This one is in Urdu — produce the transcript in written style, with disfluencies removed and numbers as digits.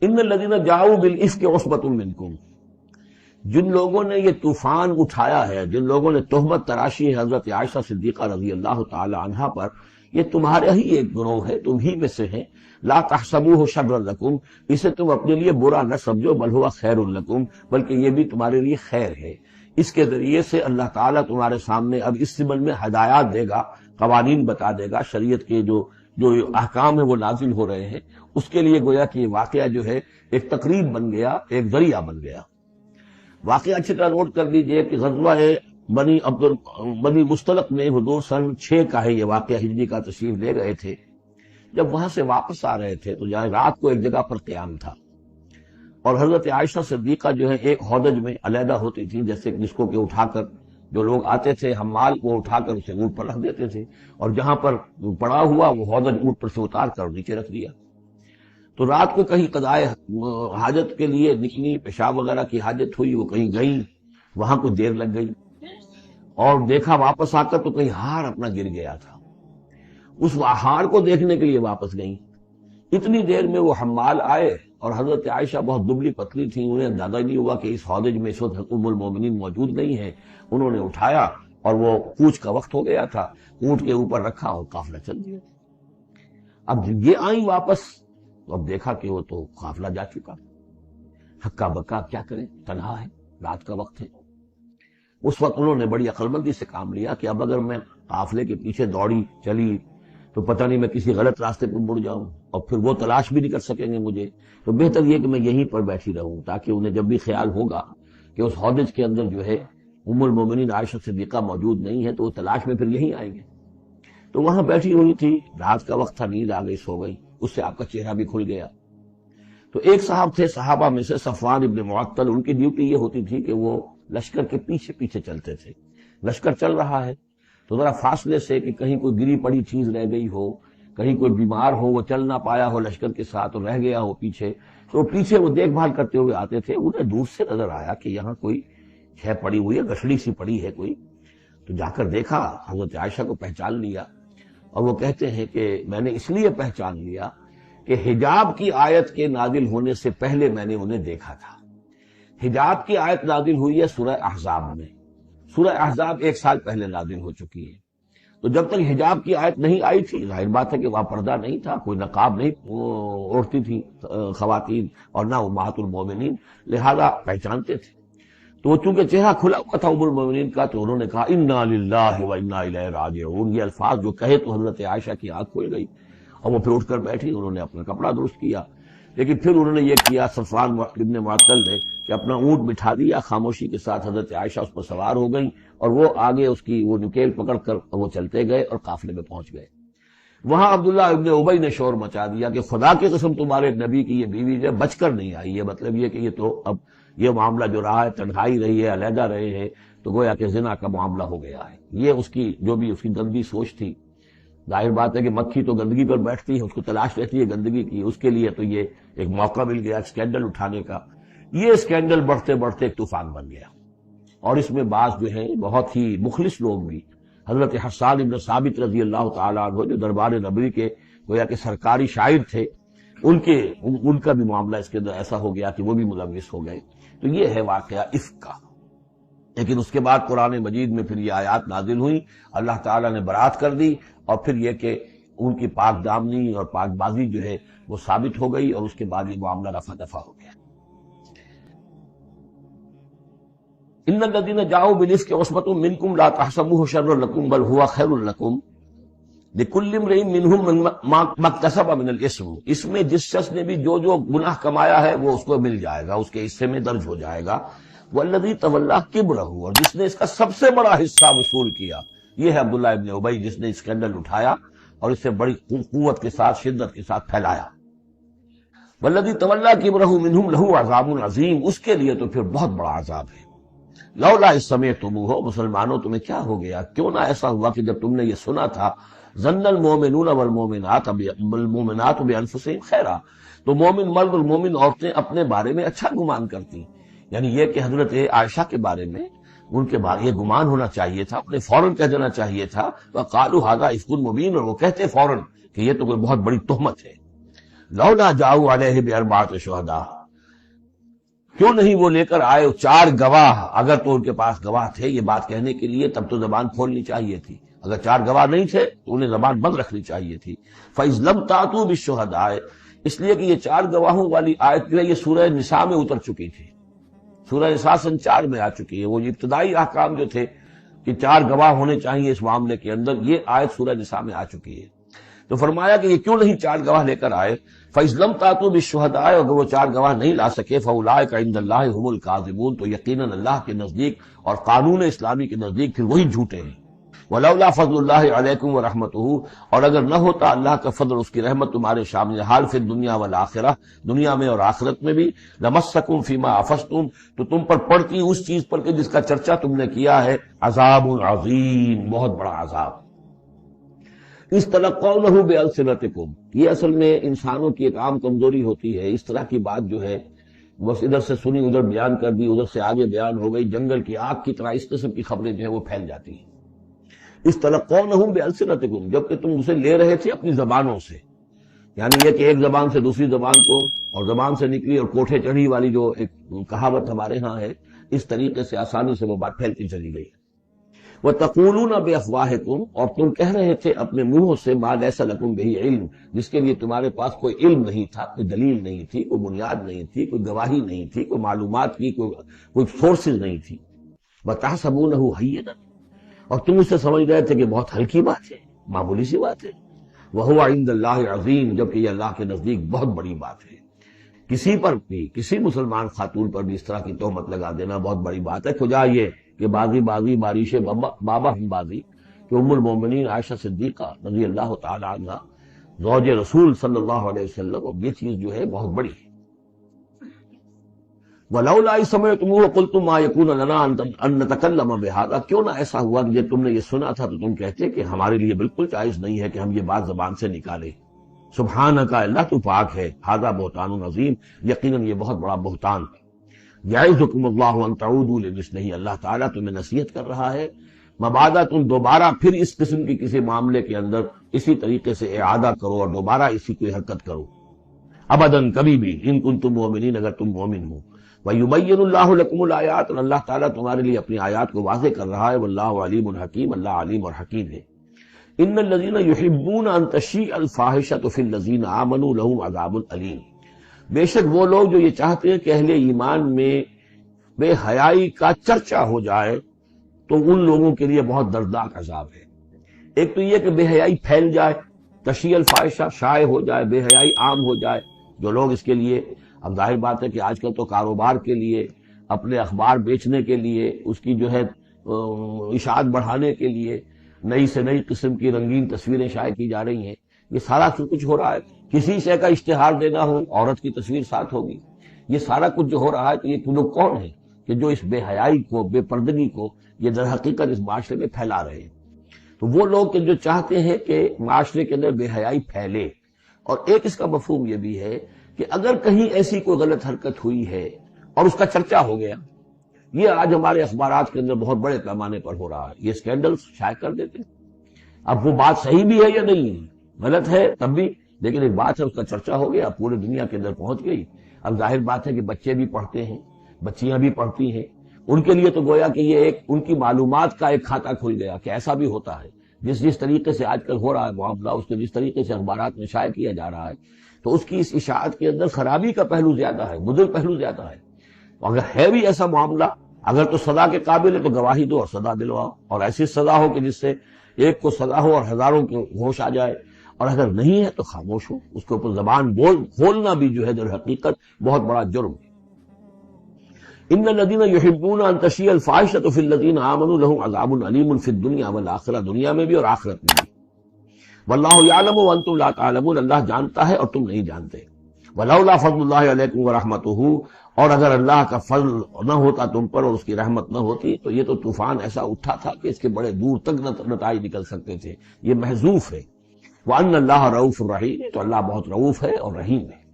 ان الذین جاؤوا بالافک عصبۃ منکم، جن لوگوں نے یہ طوفان اٹھایا ہے، جن لوگوں نے تہمت تراشی ہے حضرت عائشہ صدیقہ رضی اللہ تعالی عنہا پر، یہ تمہارا ہی ایک گروہ ہے، تم ہی میں سے ہیں۔ لا تحسبوہ شرا لکم، اسے تم اپنے لیے برا نہ سمجھو، بل ہوا خیر لکم، بلکہ یہ بھی تمہارے لیے خیر ہے۔ اس کے ذریعے سے اللہ تعالیٰ تمہارے سامنے اب اس زمن میں ہدایات دے گا، قوانین بتا دے گا، شریعت کے جو احکام ہیں وہ نازل ہو رہے ہیں، اس کے لیے گویا کہ یہ واقعہ جو ہے ایک تقریب بن گیا، ایک ذریعہ بن گیا۔ واقعہ اچھی طرح نوٹ کر لیجئے کہ غزوہ بنی مستلق میں حضور سن 6 کا ہے یہ واقعہ، ہجری کا تشریف لے گئے تھے۔ جب وہاں سے واپس آ رہے تھے تو جہاں رات کو ایک جگہ پر قیام تھا، اور حضرت عائشہ صدیقہ جو ہے ایک ہودج میں علیحدہ ہوتی تھی، جیسے جس کو کہ اٹھا کر جو لوگ آتے تھے حمال وہ اٹھا کر اسے اونٹ پر رکھ دیتے تھے، اور جہاں پر پڑا ہوا وہ ہودج اونٹ پر سے اتار کر نیچے رکھ دیا۔ تو رات کو کہیں قضائے حاجت کے لیے نکلی، پیشاب وغیرہ کی حاجت ہوئی، وہ کہیں گئی، وہاں کچھ دیر لگ گئی، اور دیکھا واپس آ کر تو کہیں ہار اپنا گر گیا تھا۔ اس ہار کو دیکھنے کے لیے واپس گئیں۔ اتنی دیر میں وہ حمال آئے، اور حضرت عائشہ بہت دبلی پتلی تھی، انہیں اندازہ نہیں ہوا کہ اس ہودج میں اس وقت ام المومنین موجود نہیں ہے۔ انہوں نے اٹھایا اور وہ کوچ کا وقت ہو گیا تھا، اونٹ کے اوپر رکھا اور قافلہ چل دیا۔ اب یہ آئیں واپس، اب دیکھا کہ وہ تو قافلہ جا چکا، ہکا بکا کیا کریں، تنہا ہے، رات کا وقت ہے۔ اس وقت انہوں نے بڑی عقل مندی سے کام لیا کہ اب اگر میں قافلے کے پیچھے دوڑی چلی تو پتہ نہیں میں کسی غلط راستے پر مڑ جاؤں، اور پھر وہ تلاش بھی نہیں کر سکیں گے مجھے، تو بہتر یہ کہ میں یہیں پر بیٹھی رہوں، تاکہ انہیں جب بھی خیال ہوگا کہ اس ہودج کے اندر جو ہے ام المومنین عائشہ صدیقہ موجود نہیں ہے تو وہ تلاش میں پھر یہیں آئیں گے۔ تو وہاں بیٹھی ہوئی تھی، رات کا وقت تھا، نیند آ گئی، سو گئی، اس سے آپ کا چہرہ بھی کھل گیا۔ تو ایک صاحب تھے صحابہ میں سے صفوان ابن معطل، ان کی ڈیوٹی یہ ہوتی تھی کہ وہ لشکر کے پیچھے پیچھے چلتے تھے۔ لشکر چل رہا ہے تو ذرا فاصلے سے کہ کہیں کوئی گری پڑی چیز رہ گئی ہو، کہیں کوئی بیمار ہو وہ چل نہ پایا ہو لشکر کے ساتھ اور رہ گیا ہو پیچھے، تو پیچھے وہ دیکھ بھال کرتے ہوئے آتے تھے۔ انہیں دور سے نظر آیا کہ یہاں کوئی شے پڑی ہوئی ہے، گٹھڑی سی پڑی ہے کوئی، تو جا کر دیکھا، حضرت عائشہ کو پہچان لیا، اور وہ کہتے ہیں کہ میں نے اس لیے پہچان لیا کہ حجاب کی آیت کے نازل ہونے سے پہلے میں نے انہیں دیکھا تھا۔ حجاب کی آیت نازل ہوئی ہے سورہ احزاب میں، سورہ احزاب 1 سال پہلے نازل ہو چکی ہے، تو جب تک حجاب کی آیت نہیں آئی تھی ظاہر بات ہے کہ وہاں پردہ نہیں تھا، کوئی نقاب نہیں اوڑھتی تھی خواتین، اور نہ امہات المومنین، لہذا پہچانتے تھے۔ تو وہ چونکہ چہرہ کھلا ہوا تھا ام المومنین کا، تو انہوں نے کہا انا للہ و انا الیہ راجعون، یہ الفاظ جو کہے تو حضرت عائشہ کی آنکھ کھل گئی، اور وہ پھر اٹھ کر بیٹھی، انہوں نے اپنا کپڑا درست کیا، لیکن پھر انہوں نے یہ کیا صفوان ابن معطل نے کہ اپنا اونٹ بٹھا دیا، خاموشی کے ساتھ حضرت عائشہ اس پر سوار ہو گئی، اور وہ آگے اس کی وہ نکیل پکڑ کر وہ چلتے گئے اور قافلے میں پہنچ گئے۔ وہاں عبداللہ ابن ابی نے شور مچا دیا کہ خدا کی قسم تمہارے نبی کی یہ بیوی جو بچ کر نہیں آئی ہے، مطلب یہ کہ یہ تو اب یہ معاملہ جو رہا ہے، تنہائی رہی ہے، علیحدہ رہے ہیں، تو گویا کہ زنا کا معاملہ ہو گیا ہے۔ یہ اس کی جو بھی اس کی گندی سوچ تھی، ظاہر بات ہے کہ مکھی تو گندگی پر بیٹھتی ہے، اس کو تلاش رہتی ہے گندگی کی، اس کے لیے تو یہ ایک موقع مل گیا اسکینڈل اٹھانے کا۔ یہ اسکینڈل بڑھتے بڑھتے ایک طوفان بن گیا، اور اس میں بعض جو ہیں بہت ہی مخلص لوگ بھی، حضرت حسان ابن ثابت رضی اللہ تعالیٰ عنہ جو دربار نبوی کے گویا کہ سرکاری شاعر تھے، ان کا بھی معاملہ اس کے اندر ایسا ہو گیا کہ وہ بھی ملوث ہو گئے۔ تو یہ ہے واقعہ افک کا۔ لیکن اس کے بعد قرآن مجید میں پھر یہ آیات نازل ہوئی، اللہ تعالیٰ نے برات کر دی، اور پھر یہ کہ ان کی پاک دامنی اور پاک بازی جو ہے وہ ثابت ہو گئی، اور اس کے بعد یہ معاملہ رفع دفع ہو گیا۔ ان الذين جاءوا بالافك عصبة منكم لا تحسبوه شرا لكم بل هو خير لكم لكل امرئ منهم ما اكتسب من الاثم، اس میں جس شخص نے بھی جو گناہ کمایا ہے وہ اس کو مل جائے گا، اس کے حصے میں درج ہو جائے گا۔ والذی تولى کبرہ، اور جس نے اس کا سب سے بڑا حصہ وصول کیا، یہ ہے عبداللہ ابن ابی، جس نے اسکینڈل اٹھایا اور اسے بڑی قوت کے ساتھ، شدت کے ساتھ پھیلایا۔ والذی تولى کبرہ منهم له عذاب عظیم، اس کے لیے تو پھر بہت بڑا عذاب ہے۔ لولا اذ سمعتموہ، مسلمانوں تمہیں کیا ہو گیا، کیوں نہ ایسا ہوا کہ جب تم نے یہ سنا تھا، ظن المؤمنون والمؤمنات بانفسہم خیرا، تو مومن مرد اور مومن عورتیں اپنے بارے میں اچھا گمان کرتی، یعنی یہ کہ حضرت عائشہ کے بارے میں ان کے بارے یہ گمان ہونا چاہیے تھا، انہیں فوراً کہہ دینا چاہیے تھا، وقالوا ھذا افک مبین، اور وہ کہتے فوراً کہ یہ تو کوئی بہت بڑی تہمت ہے۔ لولا جاؤ علیہ باربعۃ شہداء، کیوں نہیں وہ لے کر آئے 4 گواہ، اگر تو ان کے پاس گواہ تھے یہ بات کہنے کے لیے تب تو زبان کھولنی چاہیے تھی، اگر 4 گواہ نہیں تھے تو انہیں زبان بند رکھنی چاہیے تھی۔ فَإِذْ لَمْ تَأْتُوا بِالشُّهَدَاءِ، اس لیے کہ یہ 4 گواہوں والی آیت جو ہے یہ سورہ نساء میں اتر چکی تھی، سورہ نساء سن 4 میں آ چکی ہے۔ وہ ابتدائی احکام جو تھے کہ 4 گواہ ہونے چاہیے اس معاملے کے اندر، یہ آیت سورہ نساء میں آ چکی ہے۔ تو فرمایا کہ یہ کیوں نہیں 4 گواہ لے کر آئے؟ فَإِذْ لَمْ تَأْتُوا بِالشُّهَدَاءِ، اگر وہ 4 گواہ نہیں لا سکے فَأُولَٰئِکَ عِندَ اللَّهِ هُمُ الْكَاذِبُونَ، تو یقیناً اللہ کے نزدیک اور قانون اسلامی کے نزدیک پھر وہی جھوٹے ہیں۔ وَلَوْلَا فَضْلُ اللَّهِ عَلَيْكُمْ وَرَحْمَتُهُ، اور اگر نہ ہوتا اللہ کا فضل اور اس کی رحمت تمہارے شامل حال فی الدنیا والآخرہ، دنیا میں اور آخرت میں بھی، لَمَسَّكُمْ فِيمَا أَفَضْتُمْ، تو تم پر پڑتی اس چیز پر کہ جس کا چرچا تم نے کیا ہے، عذاب عظیم، بہت بڑا عذاب۔ اس تلقونہ بألسنتکم، یہ اصل میں انسانوں کی ایک عام کمزوری ہوتی ہے، اس طرح کی بات جو ہے بس ادھر سے سنی ادھر بیان کر دی، ادھر سے آگے بیان ہو گئی، جنگل کی آگ کی طرح اس قسم کی خبریں جو ہیں وہ پھیل جاتی ہیں۔ اس تلقونہ بألسنتکم، جبکہ تم اسے لے رہے تھے اپنی زبانوں سے، یعنی یہ کہ ایک زبان سے دوسری زبان کو، اور زبان سے نکلی اور کوٹھے چڑھی والی جو ایک کہاوت ہمارے ہاں ہے، اس طریقے سے آسانی سے وہ بات پھیلتی چلی گئی۔ وَتَقُولُونَ بِأَفْوَاهِكُمْ، اور تم کہہ رہے تھے اپنے منہوں سے مَا لَيْسَ لَكُمْ بِهِ علم، جس کے لیے تمہارے پاس کوئی علم نہیں تھا، کوئی دلیل نہیں تھی، کوئی بنیاد نہیں تھی، کوئی گواہی نہیں تھی، کوئی معلومات کی کوئی سورسز نہیں تھی۔ وَتَحْسَبُونَهُ هَيِّنًا، اور تم اسے سمجھ رہے تھے کہ بہت ہلکی بات ہے، معمولی سی بات ہے۔ وَهُوَ عِندَ اللَّهِ عَظِيمٌ، جبکہ یہ اللہ کے نزدیک بہت بڑی بات ہے۔ کسی پر بھی، کسی مسلمان خاتون پر بھی اس طرح کی تہمت لگا دینا بہت بڑی بات ہے۔ کجا یہ کہ بازی باریش بابا ہم بازی، کہ ام المومنین عائشہ صدیقہ رضی اللہ تعالی عنہ زوج رسول صلی اللہ علیہ وسلم، اور یہ چیز جو ہے بہت بڑی ہے۔ وَلَوْلَا إِذْ سَمِعْتُمُوهُ قُلْتُم مَّا يَكُونُ لَنَا أَن نَّتَكَلَّمَ بِهَٰذَا، کیوں نہ ایسا ہوا کہ جب تم نے یہ سنا تھا تو تم کہتے کہ ہمارے لیے بالکل جائز نہیں ہے کہ ہم یہ بات زبان سے نکالیں۔ سبحانک، اللہ تو پاک ہے، ھذا بہتان عظیم، یقیناً یہ بہت بڑا بہتان ہے۔ یعظکم اللہ ان تعودوا لمثلہ، اللہ تعالیٰ تمہیں نصیحت کر رہا ہے مبادا تم دوبارہ پھر اس قسم کی کسی معاملے کے اندر اسی طریقے سے اعادہ کرو اور دوبارہ اسی کوئی حرکت کرو، ابداً کبھی بھی، ان کنتم مؤمنین، اگر تم مومن ہو۔ وَيُبَيِّنُ اللَّهُ لَكُمُ الْآيَاتِ، اور اللہ تعالیٰ تمہارے لیے اپنی آیات کو واضح کر رہا ہے۔ وَاللَّهُ عَلِيمٌ حَكِيمٌ، اللہ علیم اور حکیم ہے۔ إِنَّ الَّذِينَ يُحِبُّونَ أَن تَشِيعَ الْفَاحِشَةُ فِي الَّذِينَ آمَنُوا لَهُمْ عَذَابٌ أَلِيمٌ، بے شک وہ لوگ جو یہ چاہتے ہیں کہ اہل ایمان میں بے حیائی کا چرچا ہو جائے تو ان لوگوں کے لیے بہت دردناک عذاب ہے۔ ایک تو یہ کہ بے حیائی پھیل جائے، تشیع الفاحشہ شائع ہو جائے، بے حیائی عام ہو جائے، جو لوگ اس کے لیے، اب ظاہر بات ہے کہ آج کل تو کاروبار کے لیے، اپنے اخبار بیچنے کے لیے، اس کی جو ہے اشاعت بڑھانے کے لیے نئی سے نئی قسم کی رنگین تصویریں شائع کی جا رہی ہیں، یہ سارا کچھ ہو رہا ہے۔ کسی شے کا اشتہار دینا ہو، عورت کی تصویر ساتھ ہوگی، یہ سارا کچھ جو ہو رہا ہے، تو یہ لوگ کون ہیں کہ جو اس بے حیائی کو، بے پردگی کو یہ در حقیقت اس معاشرے میں پھیلا رہے ہیں؟ تو وہ لوگ کہ جو چاہتے ہیں کہ معاشرے کے اندر بے حیائی پھیلے، اور ایک اس کا مفہوم یہ بھی ہے کہ اگر کہیں ایسی کوئی غلط حرکت ہوئی ہے اور اس کا چرچا ہو گیا، یہ آج ہمارے اخبارات کے اندر بہت بڑے پیمانے پر ہو رہا ہے، یہ اسکینڈل شائع کر دیتے ہیں۔ اب وہ بات صحیح بھی ہے یا نہیں، غلط ہے تب بھی، لیکن ایک بات ہے اس کا چرچا ہو گیا، پورے دنیا کے اندر پہنچ گئی۔ اب ظاہر بات ہے کہ بچے بھی پڑھتے ہیں، بچیاں بھی پڑھتی ہیں، ان کے لیے تو گویا کہ یہ ایک ان کی معلومات کا ایک کھاتہ کھل گیا کہ ایسا بھی ہوتا ہے۔ جس طریقے سے آج کل ہو رہا ہے معاملہ، اس کے جس طریقے سے اخبارات میں شائع کیا جا رہا ہے، تو اس کی اس اشاعت کے اندر خرابی کا پہلو زیادہ ہے، مضر پہلو زیادہ ہے۔ اگر ہے بھی ایسا معاملہ، اگر تو سزا کے قابل ہے تو گواہی دو اور سزا دلواؤ، اور ایسی سزا ہو کہ جس سے ایک کو سزا ہو اور ہزاروں کو ہوش آ جائے، اور اگر نہیں ہے تو خاموش ہو، اس کے اوپر زبان کھولنا بھی جو ہے در حقیقت بہت بڑا جرم ہے۔ ان الذين يحبون ان تشيع الفاحشة في الذين آمنوا لهم عذاب أليم في الدنيا والآخرة، دنیا میں بھی اور آخرت میں بھی۔ واللہ یعلم وانتم لا تعلمون، اللہ جانتا ہے اور تم نہیں جانتے۔ ولولا فضل اللہ علیکم ورحمتہ، اور اگر اللہ کا فضل نہ ہوتا تم پر اور اس کی رحمت نہ ہوتی تو یہ تو طوفان ایسا اٹھا تھا کہ اس کے بڑے دور تک نتائج نکل سکتے تھے، یہ محذوف ہے۔ وان اللہ رؤوف رحیم، تو اللہ بہت رؤوف ہے اور رحیم ہے۔